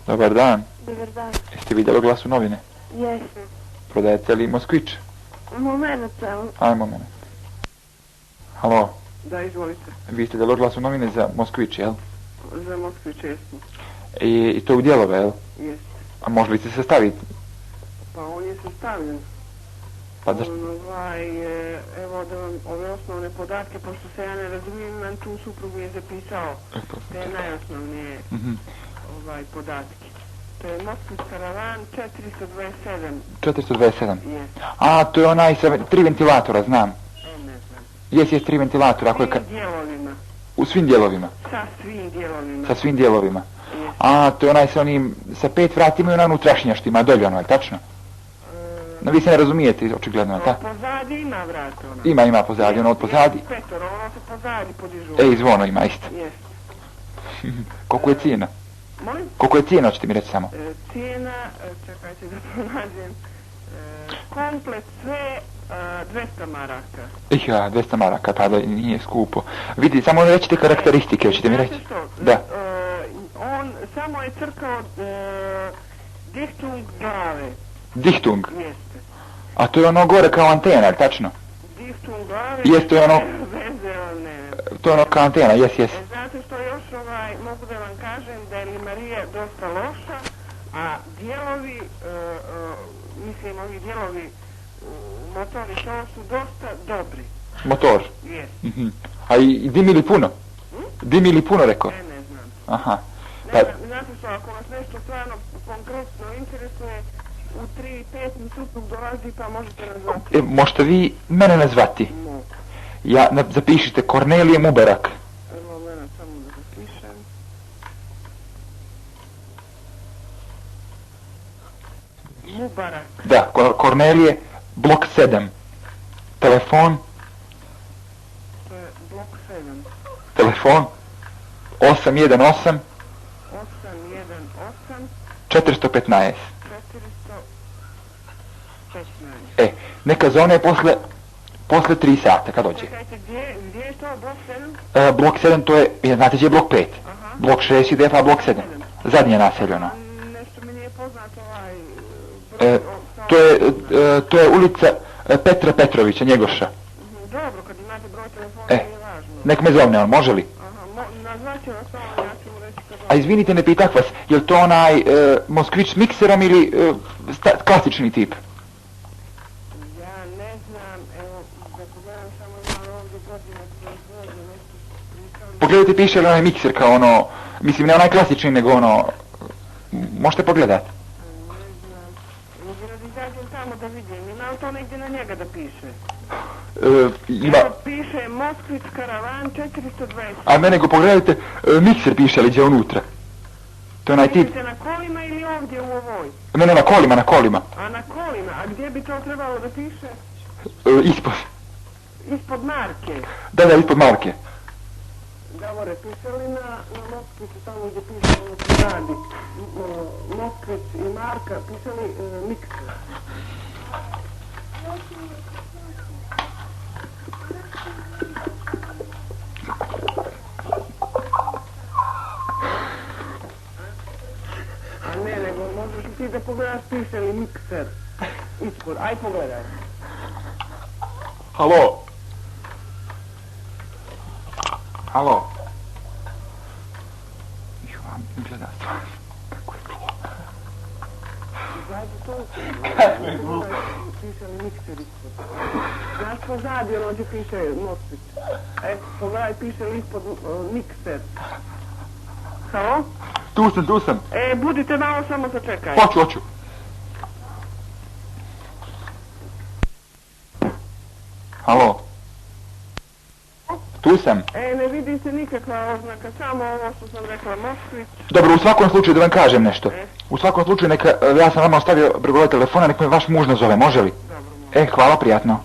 Dobar dan. Dobar dan. Jeste vidjeli oglas u novine? Jesam. Prodajete li Moskvić? Moment samo. Ajmo moment. Halo, Da, izvolite. vi ste dali oglas u novine za Moskvić, jel? Za Moskvić jesmo. I to u dijelove, jel? Jeste. A može li se staviti? Pa on je sastavljen. Pa zašto? Evo da vam ove osnovne podatke, pošto se ja ne razumijem, imam tu suprug mi je zapisao te najosnovnije podatke. To je Moskvić karavan 427. 427. Jeste. A, to je onaj sa 3 ventilatora, znam. Ne znam. Jes 3 ventilatora. Svim dijelovima. U svim dijelovima? Sa svim dijelovima. Sa svim dijelovima. Jeste. A, to je onaj sa onim, sa 5 vratima i onaj unutrašnjaštima, dolje ono, je tačno? No, vi se ne razumijete, očigledno, je ta? Pozadi ima vrat ono. Ima pozadi, ono od pozadi. Petor, ono se pozadi podižu. Ej, zvono ima, isto. Jeste. Koliko je cijena? Molim? Koliko je cijena, hoćete mi reći samo? Cijena, čekajte da pronađem, komplet sve 200 maraka. Ja, 200 maraka, pa da nije skupo. Vidi, samo rećite karakteristike, hoćete mi reći? Znate što? Da. On samo je crkao Dichtung glave. Dichtung. Jeste. A to je ono gore kao antena, ali tačno? Dichtung glave. Jest, to je ono... Veze, ne. To je ono kao antena, jes. Znate što još mogu da vam kažem da je limarija dosta loša, a dijelovi, mislim ovi dijelovi motori to su dosta dobri. Motor? Jest. A i dimi li puno? Dimi li puno, rekao? Ne znam. Aha. Ne znam, znate što, ako vas nešto stvarno konkretno interesuje, u 3-5 mi suprug dolazi pa možete nazvati. Možete vi mene nazvati? Mogu. Zapišite Kornelije Mubarak. Evo mene samo da zapišem. Mubarak. Da, Kornelije, blok 7. Telefon? To je blok 7. Telefon? 818 415. 415. Neka zone posle 3 sata, kad dođe. Čekajte, gdje je to blok 7? Blok 7 to je, znate gdje je blok 5? Aha. Blok 6 ide pa blok 7. Zadnje naseljeno. Nešto mi nije poznato To je ulica Petra Petrovića, Njegoša. Dobro, kad imate broj telefona nije važno. Nek me zovne on, može li? Aha, nazvaće vas ovo, ja ću mu reći kad A izvinite, ne pitak vas, je li to onaj Moskvić s mikserom ili klasični tip? Ja ne znam, evo, da pogledam samo malo ovdje godine proizvodnje, nešto prikali. Pogledajte, piše li onaj mikser kao ono, mislim ne onaj klasični nego ono, možete pogledati? Ne znam, možda da izađem tamo da vidim, ima li to negdje na njega da piše? Ima... Evo piše Moskvić karavan 420. A ne, nego pogledajte, mikser piše li gdje unutra. To je onaj tip... Pišete na kolima ili ovdje u ovoj? Ne, na kolima. A na kolima, a gdje bi to trebalo da piše? Ispod. Ispod marke. Da, ispod marke. Davore, piše li na Moskviću tamo gdje piše ono što radi? Moskvić i marka, piše li mikser? A ne, nego možeš li ti da pogledaš piše li mikser? Ispod, aj pogledaj. Halo. Gleda stvar. Kako je bilo? Izađi to, piše li mikser ispod. Znaš pozadi ono gdje piše Moskvić. Pogledaj, piše li ispod mikser. Halo? Tu sam. Budite malo, samo sačekaj. Hoću. Halo. Tu sam. Ne vidi se nikakva oznaka, samo ovo što sam rekla, Moskvić. Dobro, u svakom slučaju da vam kažem nešto. U svakom slučaju neka, ja sam vama ostavio broj telefona, nek me vaš muž nazove, može li? Dobro, može. Hvala, prijatno.